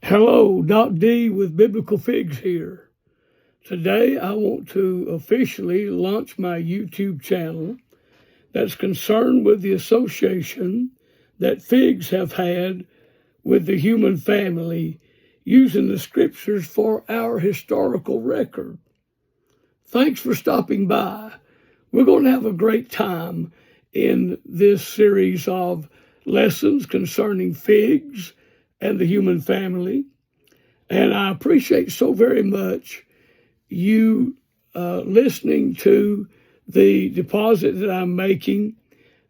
Hello, Doc D with Biblical Figs here. Today I want to officially launch my YouTube channel that's concerned with the association that figs have had with the human family using the scriptures for our historical record. Thanks for stopping by. We're going to have a great time in this series of lessons concerning figs and the human family. And I appreciate so very much you listening to the deposit that I'm making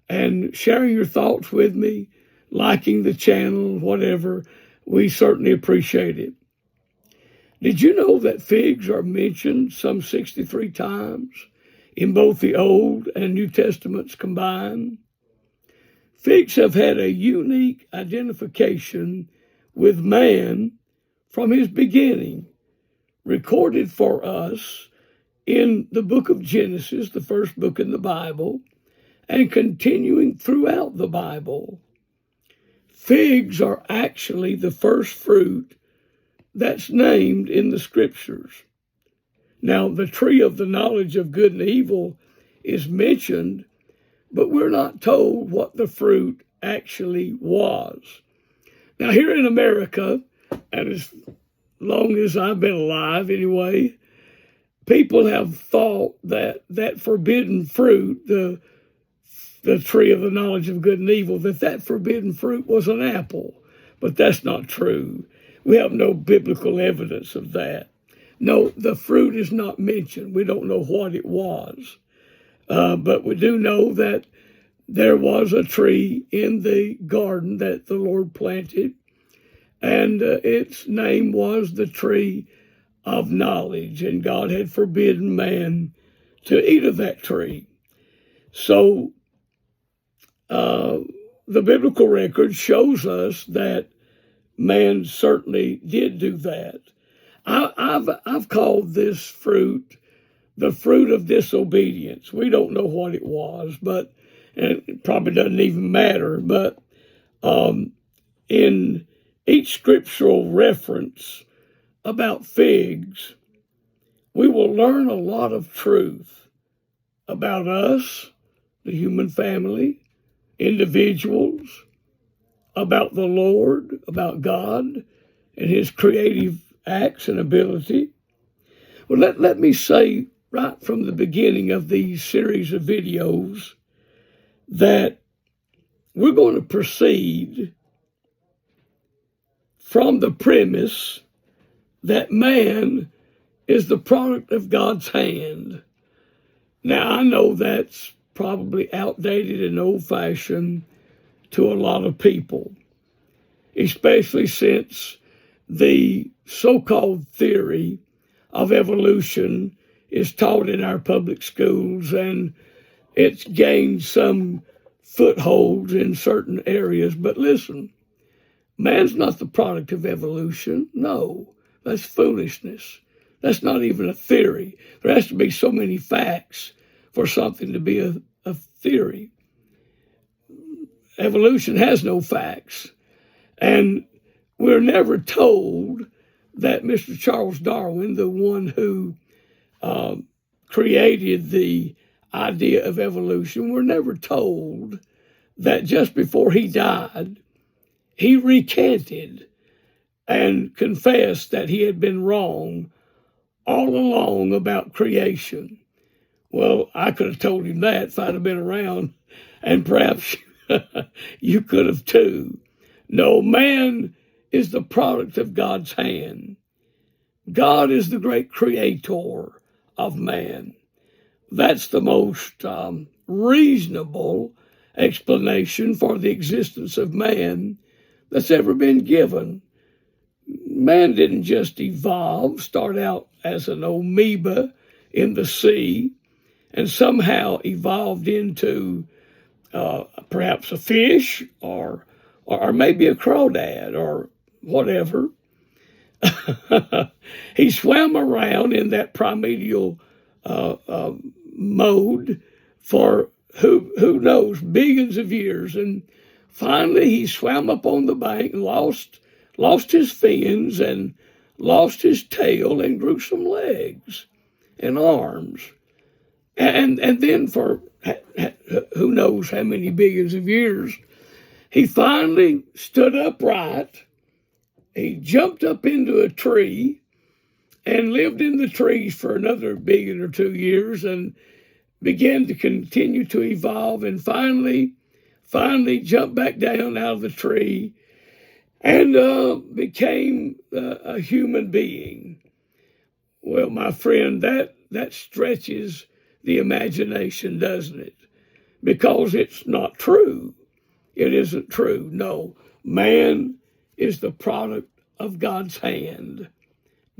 and sharing your thoughts with me, liking the channel, whatever. We certainly appreciate it. Did you know that figs are mentioned some 63 times in both the Old and New Testaments combined? Figs have had a unique identification with man from his beginning, recorded for us in the book of Genesis, the first book in the Bible, and continuing throughout the Bible. Figs are actually the first fruit that's named in the scriptures. Now, the tree of the knowledge of good and evil is mentioned, but we're not told what the fruit actually was. Now, here in America, and as long as I've been alive anyway, people have thought that that forbidden fruit, the tree of the knowledge of good and evil, that forbidden fruit was an apple. But that's not true. We have no biblical evidence of that. No, the fruit is not mentioned. We don't know what it was. But we do know that there was a tree in the garden that the Lord planted, and its name was the tree of knowledge, and God had forbidden man to eat of that tree. So the biblical record shows us that man certainly did do that. I've called this fruit the fruit of disobedience. We don't know what it was, but and it probably doesn't even matter. But in each scriptural reference about figs, we will learn a lot of truth about us, the human family, individuals, about the Lord, about God and his creative acts and ability. Well, let me say right from the beginning of these series of videos that we're going to proceed from the premise that man is the product of God's hand. Now, I know that's probably outdated and old-fashioned to a lot of people, especially since the so-called theory of evolution is taught in our public schools, and it's gained some footholds in certain areas. But listen, man's not the product of evolution. No, that's foolishness. That's not even a theory. There has to be so many facts for something to be a theory. Evolution has no facts. And we're never told that Mr. Charles Darwin, the one who created the idea of evolution, we're never told that just before he died, he recanted and confessed that he had been wrong all along about creation. Well, I could have told him that if I'd have been around, and perhaps you could have too. No, man is the product of God's hand. God is the great creator of man. That's the most reasonable explanation for the existence of man that's ever been given. Man didn't just evolve, start out as an amoeba in the sea, and somehow evolved into perhaps a fish or maybe a crawdad or whatever. He swam around in that primordial mode for who knows, billions of years, and finally he swam up on the bank and lost lost his fins and lost his tail and grew some legs and arms. And then for who knows how many billions of years, he finally stood upright. He jumped up into a tree and lived in the trees for another 1 or 2 years and began to continue to evolve, and finally jumped back down out of the tree and became a human being. Well, my friend, that stretches the imagination, doesn't it? Because it's not true. It isn't true. No, man is the product of God's hand.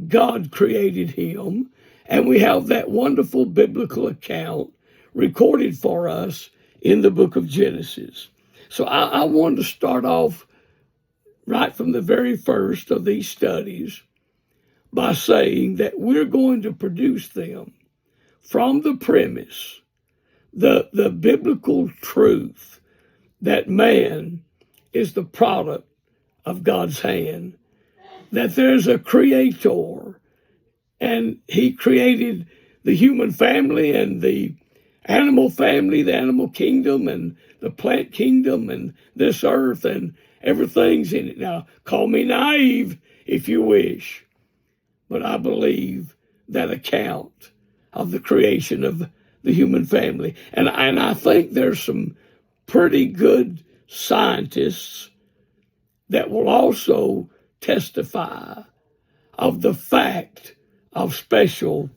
God created him, and we have that wonderful biblical account recorded for us in the book of Genesis. So I wanted to start off right from the very first of these studies by saying that we're going to produce them from the premise, the biblical truth that man is the product of God's hand, that there's a creator, and he created the human family and the animal family, the animal kingdom and the plant kingdom and this earth, and everything's in it. Now, call me naive if you wish, but I believe that account of the creation of the human family. And I think there's some pretty good scientists that will also testify of the fact of special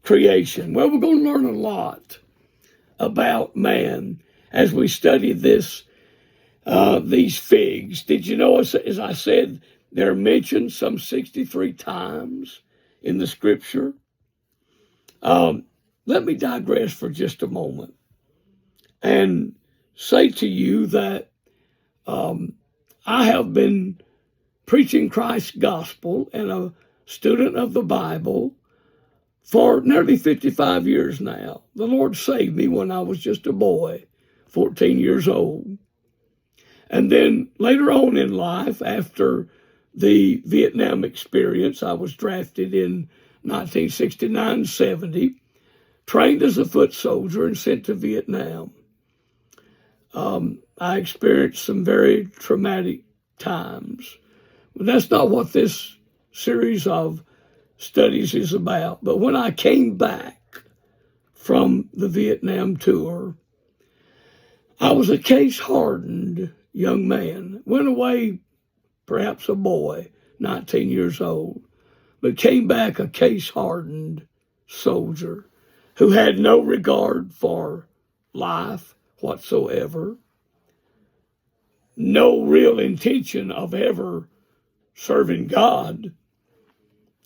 creation. Well, we're going to learn a lot about man as we study these figs. Did you know, as I said, they're mentioned some 63 times in the scripture? Let me digress for just a moment and say to you that I have been preaching Christ's gospel and a student of the Bible for nearly 55 years now. The Lord saved me when I was just a boy, 14 years old. And then later on in life, after the Vietnam experience, I was drafted in 1969-70, trained as a foot soldier and sent to Vietnam. I experienced some very traumatic times. But that's not what this series of studies is about. But when I came back from the Vietnam tour, I was a case-hardened young man. Went away, perhaps a boy, 19 years old, but came back a case-hardened soldier who had no regard for life whatsoever, no real intention of ever serving God,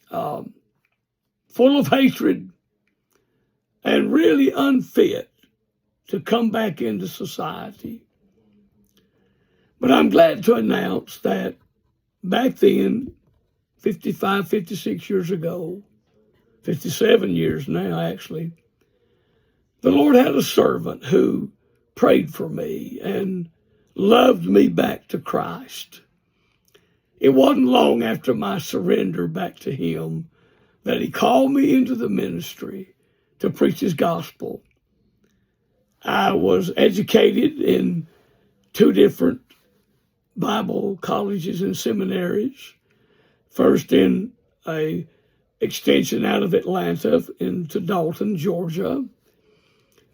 full of hatred, and really unfit to come back into society. But I'm glad to announce that back then, 55, 56 years ago, 57 years now actually, the Lord had a servant who prayed for me and loved me back to Christ. It wasn't long after my surrender back to him that he called me into the ministry to preach his gospel. I was educated in 2 different Bible colleges and seminaries, first in a extension out of Atlanta into Dalton, Georgia,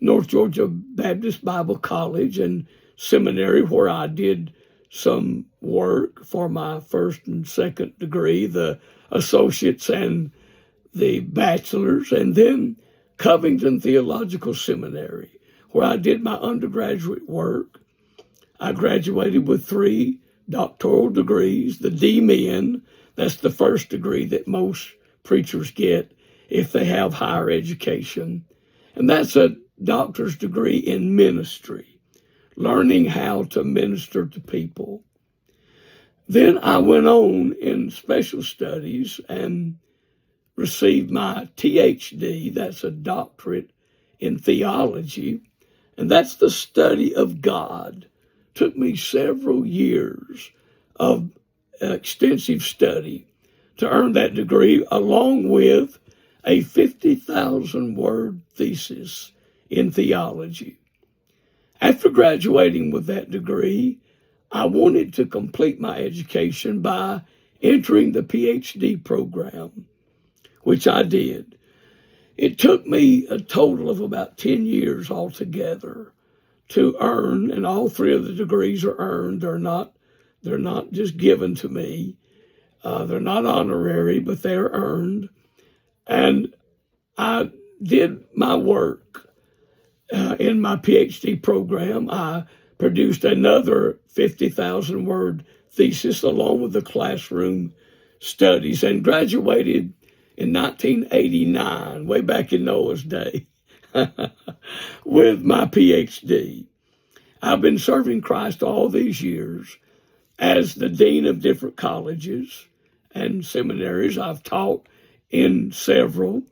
North Georgia Baptist Bible College and Seminary, where I did some work for my first and second degree, the associates and the bachelor's, and then Covington Theological Seminary, where I did my undergraduate work. I graduated with 3 doctoral degrees, the D-Min. That's the first degree that most preachers get if they have higher education. And that's a doctor's degree in ministry, learning how to minister to people. Then I went on in special studies and received my THD, that's a doctorate in theology, and that's the study of God. Took me several years of extensive study to earn that degree, along with a 50,000-word thesis in theology. After graduating with that degree, I wanted to complete my education by entering the PhD program, which I did. It took me a total of about 10 years altogether to earn, and all three of the degrees are earned. They're not just given to me. They're not honorary, but they're earned. And I did my work in my PhD program. I produced another 50,000-word thesis along with the classroom studies and graduated in 1989, way back in Noah's day, with my PhD. I've been serving Christ all these years as the dean of different colleges and seminaries. I've taught in several.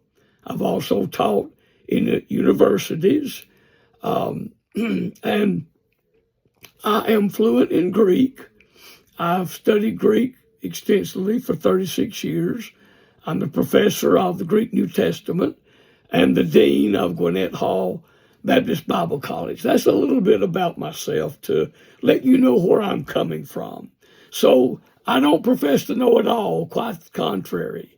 I've also taught in universities. And I am fluent in Greek. I've studied Greek extensively for 36 years. I'm the professor of the Greek New Testament and the dean of Gwinnett Hall Baptist Bible College. That's a little bit about myself to let you know where I'm coming from. So I don't profess to know it all, quite the contrary.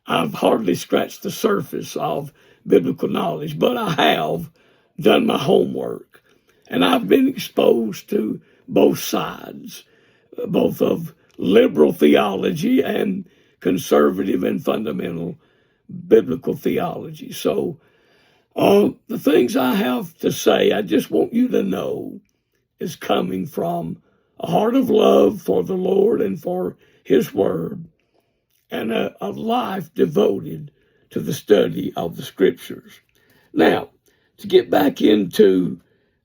I've hardly scratched the surface of biblical knowledge, but I have done my homework. And I've been exposed to both sides, both of liberal theology and conservative and fundamental biblical theology. So the things I have to say, I just want you to know, is coming from a heart of love for the Lord and for His Word, and a life devoted to the study of the Scriptures. Now, to get back into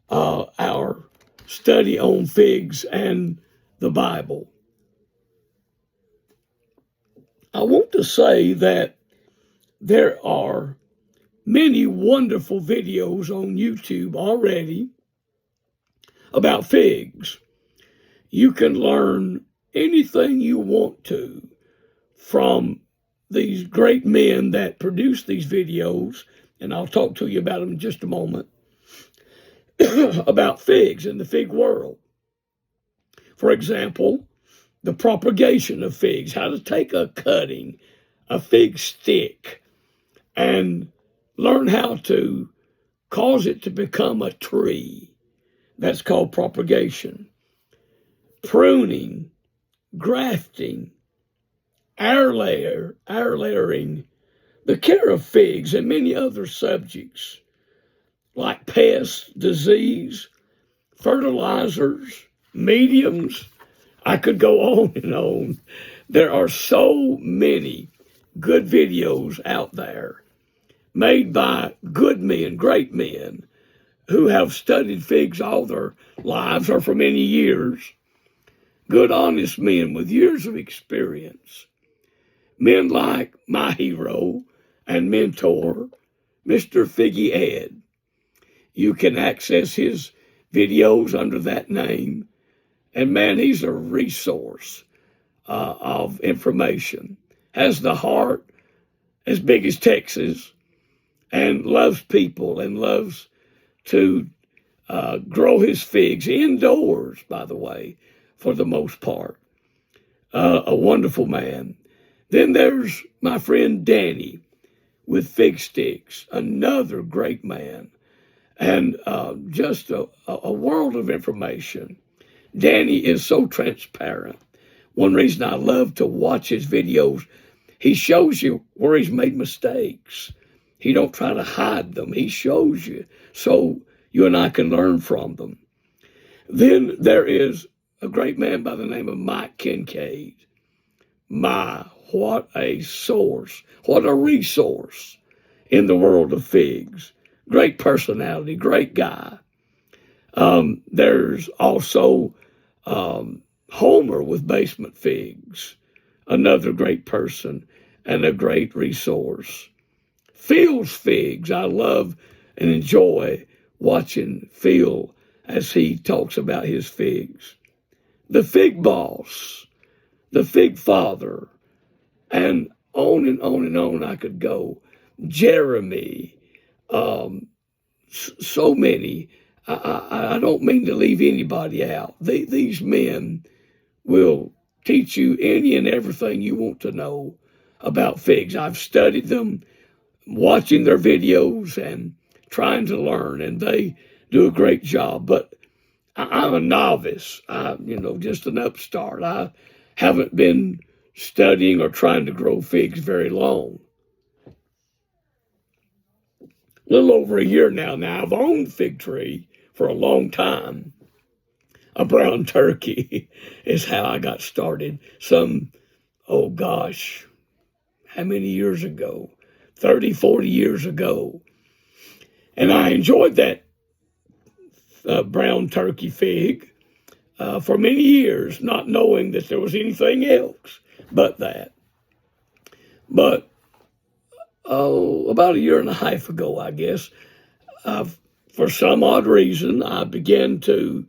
our study on figs and the Bible, I want to say that there are many wonderful videos on YouTube already about figs. You can learn anything you want to from these great men that produce these videos, and I'll talk to you about them in just a moment, about figs and the fig world. For example, the propagation of figs, how to take a cutting, a fig stick, and learn how to cause it to become a tree. That's called propagation. Pruning, grafting, air layering, the care of figs, and many other subjects like pests, disease, fertilizers, mediums. I could go on and on. There are so many good videos out there made by good men, great men, who have studied figs all their lives or for many years. Good, honest men with years of experience. Men like my hero and mentor, Mr. Figgy Ed. You can access his videos under that name. And man, he's a resource of information. Has the heart as big as Texas and loves people and loves to grow his figs indoors, by the way, for the most part. A wonderful man. Then there's my friend Danny with Fig Sticks, another great man, and just a world of information. Danny is so transparent. One reason I love to watch his videos, he shows you where he's made mistakes. He don't try to hide them. He shows you so you and I can learn from them. Then there is a great man by the name of Mike Kincaid. What a source, what a resource in the world of figs. Great personality, great guy. There's also Homer with Basement Figs, another great person and a great resource. Phil's Figs, I love and enjoy watching Phil as he talks about his figs. The Fig Boss, the fig father, and on and on and on I could go. Jeremy, so many. I don't mean to leave anybody out. These men will teach you any and everything you want to know about figs. I've studied them, watching their videos and trying to learn, and they do a great job. But I'm a novice, just an upstart. I haven't been studying or trying to grow figs very long. A little over a year now. Now, I've owned fig tree for a long time. A brown turkey is how I got started. Oh gosh, how many years ago? 30, 40 years ago. And I enjoyed that brown turkey fig for many years, not knowing that there was anything else but that. But, about a year and a half ago, I guess, for some odd reason, I began to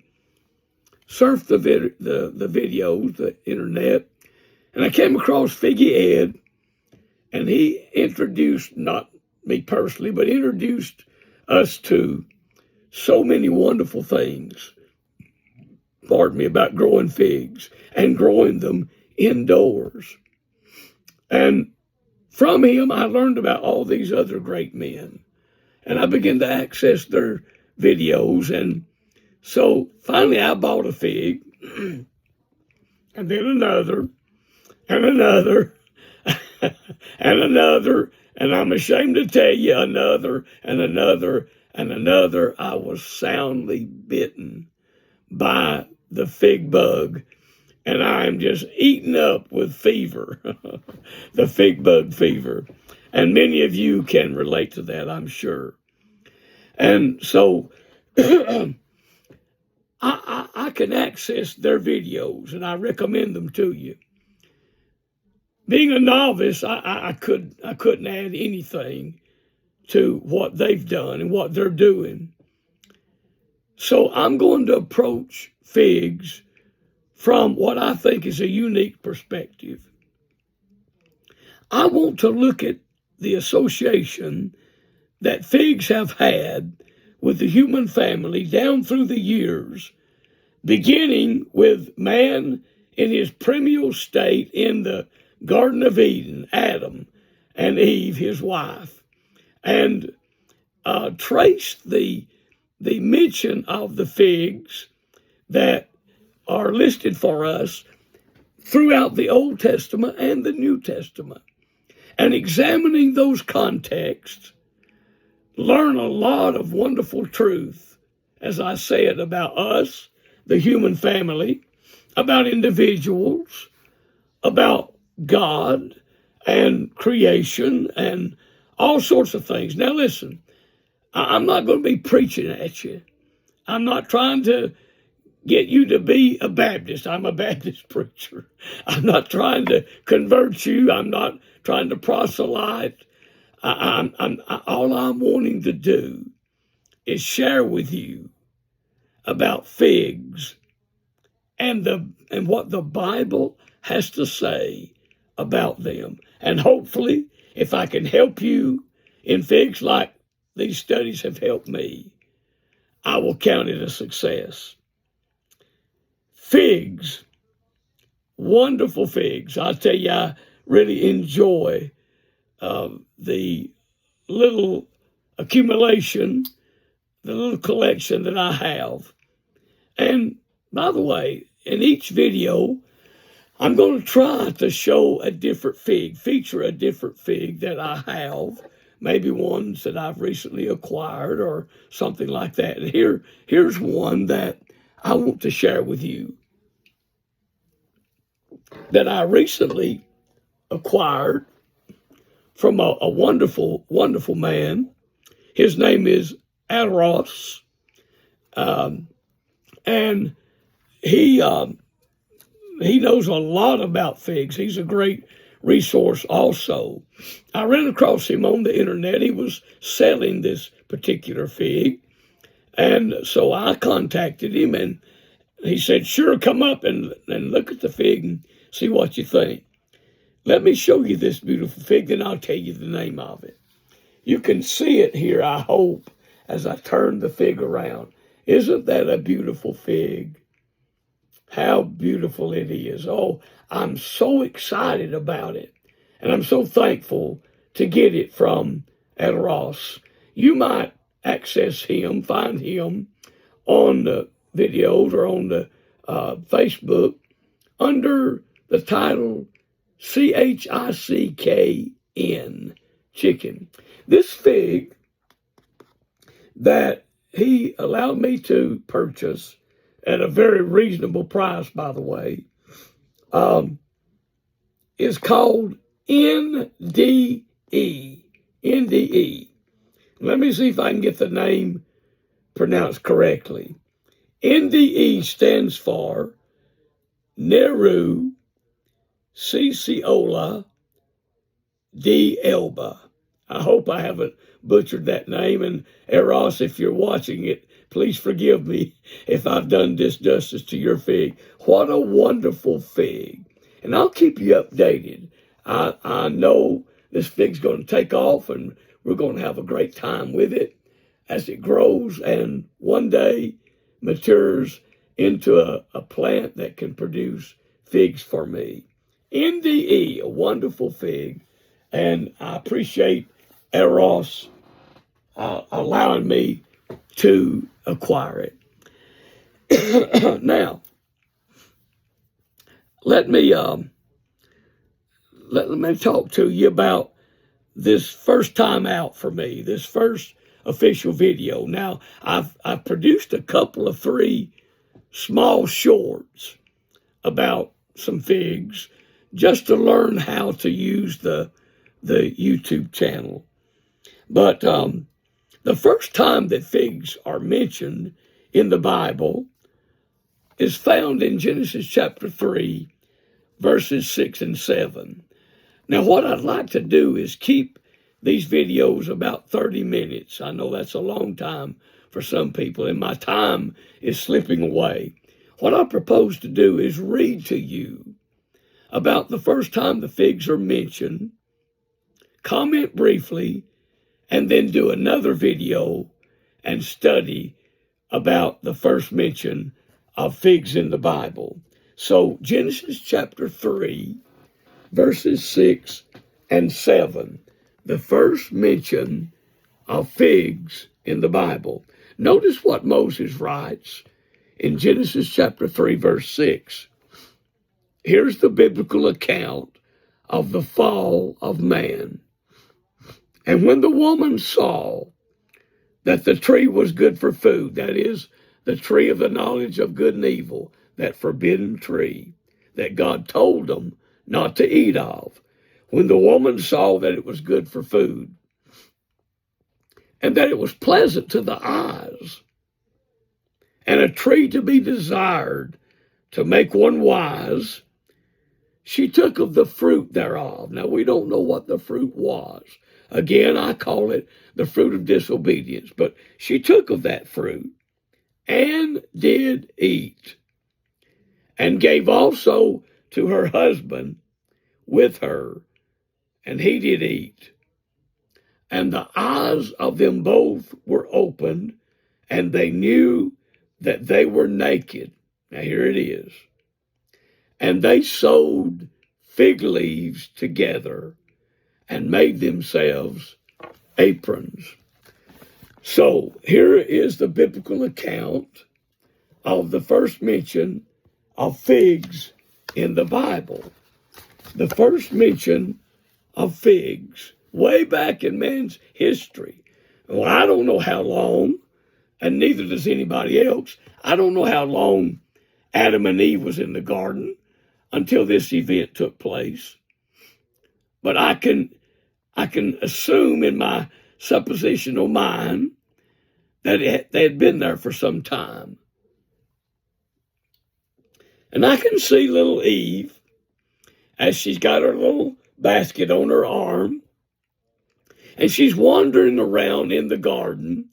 surf the videos, the internet, and I came across Figgy Ed, and he introduced, not me personally, but introduced us to so many wonderful things, about growing figs and growing them indoors. And from him, I learned about all these other great men, and I began to access their videos. And so finally I bought a fig, and then another, and another, and another, and I'm ashamed to tell you, another, and another, and another. I was soundly bitten by the fig bug, and I am just eaten up with fever, the fig bug fever. And many of you can relate to that, I'm sure. And so I can access their videos, and I recommend them to you. Being a novice, I couldn't add anything to what they've done and what they're doing. So I'm going to approach figs from what I think is a unique perspective. I want to look at the association that figs have had with the human family down through the years, beginning with man in his primeval state in the Garden of Eden, Adam and Eve, his wife, and trace the mention of the figs that are listed for us throughout the Old Testament and the New Testament. And examining those contexts, learn a lot of wonderful truth, as I said, about us, the human family, about individuals, about God and creation and all sorts of things. Now listen, I'm not going to be preaching at you. I'm not trying to get you to be a Baptist. I'm a Baptist preacher. I'm not trying to convert you. I'm not trying to proselyte. All I'm wanting to do is share with you about figs and what the Bible has to say about them. And hopefully, if I can help you in figs like these studies have helped me, I will count it a success. Figs, wonderful figs. I tell you, I really enjoy the little accumulation, the little collection that I have. And by the way, in each video, I'm going to try to show a different fig, feature a different fig that I have, maybe ones that I've recently acquired or something like that. And here's one that I want to share with you that I recently acquired from a wonderful, wonderful man. His name is Adoros, and he knows a lot about figs. He's a great resource also. I ran across him on the internet. He was selling this particular fig, and so I contacted him, and he said, sure, come up and look at the fig and see what you think. Let me show you this beautiful fig, then I'll tell you the name of it. You can see it here, I hope, as I turn the fig around. Isn't that a beautiful fig? How beautiful it is. Oh, I'm so excited about it. And I'm so thankful to get it from Ed Ross. You might access him, find him on the videos or on the Facebook under the title CHICKN, chicken. This fig that he allowed me to purchase at a very reasonable price, by the way, is called NDE. NDE. Let me see if I can get the name pronounced correctly. NDE stands for Neru Ciciola de Elba. I hope I haven't butchered that name. And Eros, if you're watching it, please forgive me if I've done disjustice to your fig. What a wonderful fig. And I'll keep you updated. I know this fig's going to take off and we're going to have a great time with it as it grows and one day matures into a plant that can produce figs for me. NDE, a wonderful fig. And I appreciate Eros allowing me to acquire it. Now, let me talk to you about this first time out for me, this first official video. Now, I've produced a couple of 3 small shorts about some figs just to learn how to use the YouTube channel. But the first time that figs are mentioned in the Bible is found in Genesis chapter 3, verses 6 and 7. Now, what I'd like to do is keep these videos about 30 minutes. I know that's a long time for some people, and my time is slipping away. What I propose to do is read to you about the first time the figs are mentioned, comment briefly, and then do another video and study about the first mention of figs in the Bible. So Genesis chapter 3, verses 6 and 7, the first mention of figs in the Bible. Notice what Moses writes in Genesis chapter 3, verse 6. Here's the biblical account of the fall of man. And when the woman saw that the tree was good for food, that is, the tree of the knowledge of good and evil, that forbidden tree that God told them not to eat of, when the woman saw that it was good for food, and that it was pleasant to the eyes, and a tree to be desired to make one wise, she took of the fruit thereof. Now, we don't know what the fruit was. Again, I call it the fruit of disobedience. But she took of that fruit and did eat, and gave also to her husband with her, and he did eat. And the eyes of them both were opened, and they knew that they were naked. Now, here it is. And they sewed fig leaves together and made themselves aprons. So here is the biblical account of the first mention of figs in the Bible. The first mention of figs way back in man's history. Well, I don't know how long, and neither does anybody else. I don't know how long Adam and Eve was in the garden until this event took place. But I can assume in my suppositional mind that they had been there for some time. And I can see little Eve as she's got her little basket on her arm, and she's wandering around in the garden,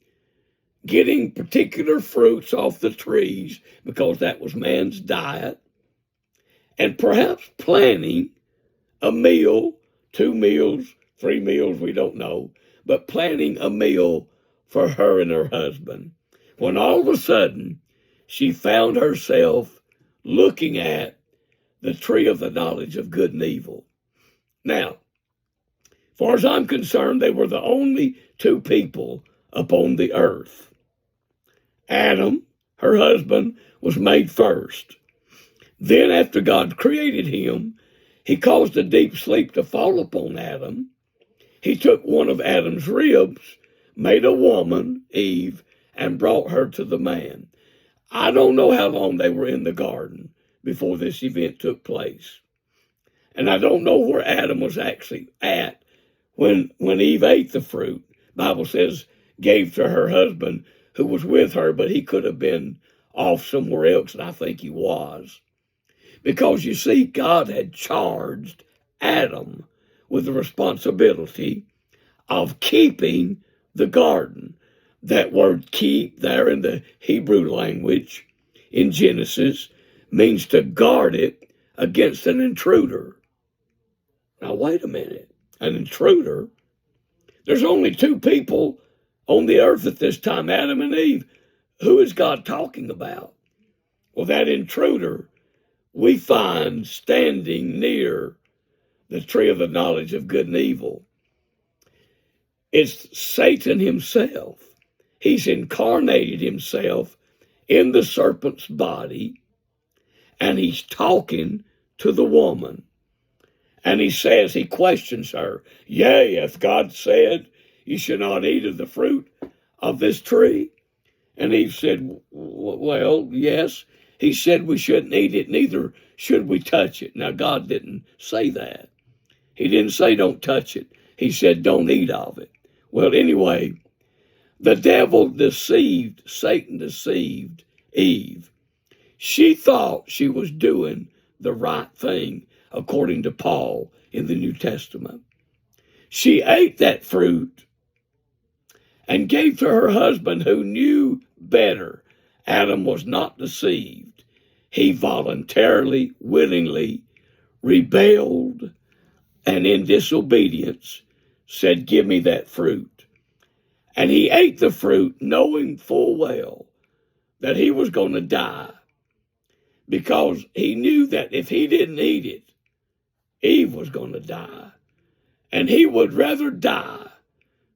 getting particular fruits off the trees because that was man's diet. and perhaps planning a meal, 2 meals, 3 meals, we don't know, but planning a meal for her and her husband, when all of a sudden she found herself looking at the tree of the knowledge of good and evil. Now, as far as I'm concerned, they were the only 2 people upon the earth. Adam, her husband, was made first. Then, after God created him, he caused a deep sleep to fall upon Adam. He took one of Adam's ribs, made a woman, Eve, and brought her to the man. I don't know how long they were in the garden before this event took place. And I don't know where Adam was actually at when Eve ate the fruit. The Bible says, gave to her husband who was with her, but he could have been off somewhere else, and I think he was. Because you see, God had charged Adam with the responsibility of keeping the garden. That word keep there in the Hebrew language in Genesis means to guard it against an intruder. Now, wait a minute. An intruder? There's only 2 people on the earth at this time, Adam and Eve. Who is God talking about? Well, that intruder we find standing near the tree of the knowledge of good and evil. It's Satan himself. He's incarnated himself in the serpent's body, and he's talking to the woman. And he questions her, yea, hath God said, you should not eat of the fruit of this tree? And Eve said, well, yes. He said we shouldn't eat it, neither should we touch it. Now, God didn't say that. He didn't say don't touch it. He said don't eat of it. Well, anyway, the devil Satan deceived Eve. She thought she was doing the right thing, according to Paul in the New Testament. She ate that fruit and gave to her husband who knew better. Adam was not deceived. He voluntarily, willingly rebelled and in disobedience said, give me that fruit. And he ate the fruit knowing full well that he was going to die, because he knew that if he didn't eat it, Eve was going to die. And he would rather die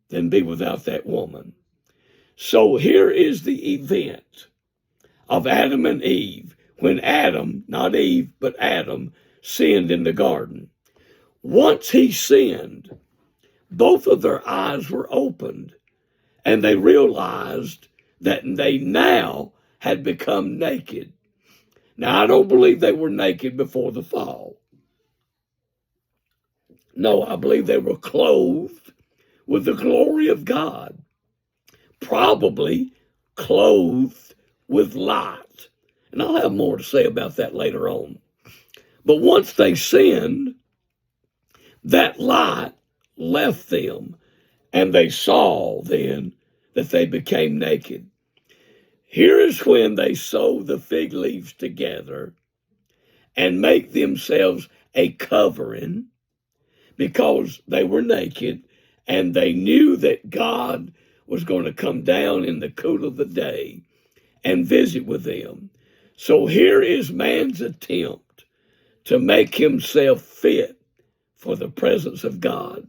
than be without that woman. So here is the event of Adam and Eve. When Adam, not Eve, but Adam, sinned in the garden. Once he sinned, both of their eyes were opened, and they realized that they now had become naked. Now, I don't believe they were naked before the fall. No, I believe they were clothed with the glory of God, probably clothed with light. And I'll have more to say about that later on. But once they sinned, that light left them, and they saw then that they became naked. Here is when they sew the fig leaves together and make themselves a covering, because they were naked and they knew that God was going to come down in the cool of the day and visit with them. So here is man's attempt to make himself fit for the presence of God.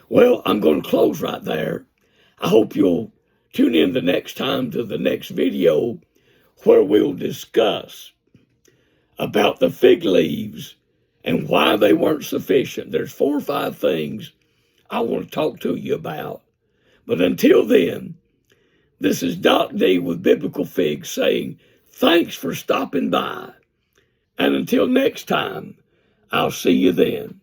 Well, I'm going to close right there. I hope you'll tune in the next time to the next video, where we'll discuss about the fig leaves and why they weren't sufficient. There's 4 or 5 things I want to talk to you about. But until then, this is Doc D with Biblical Figs saying thanks for stopping by. And until next time, I'll see you then.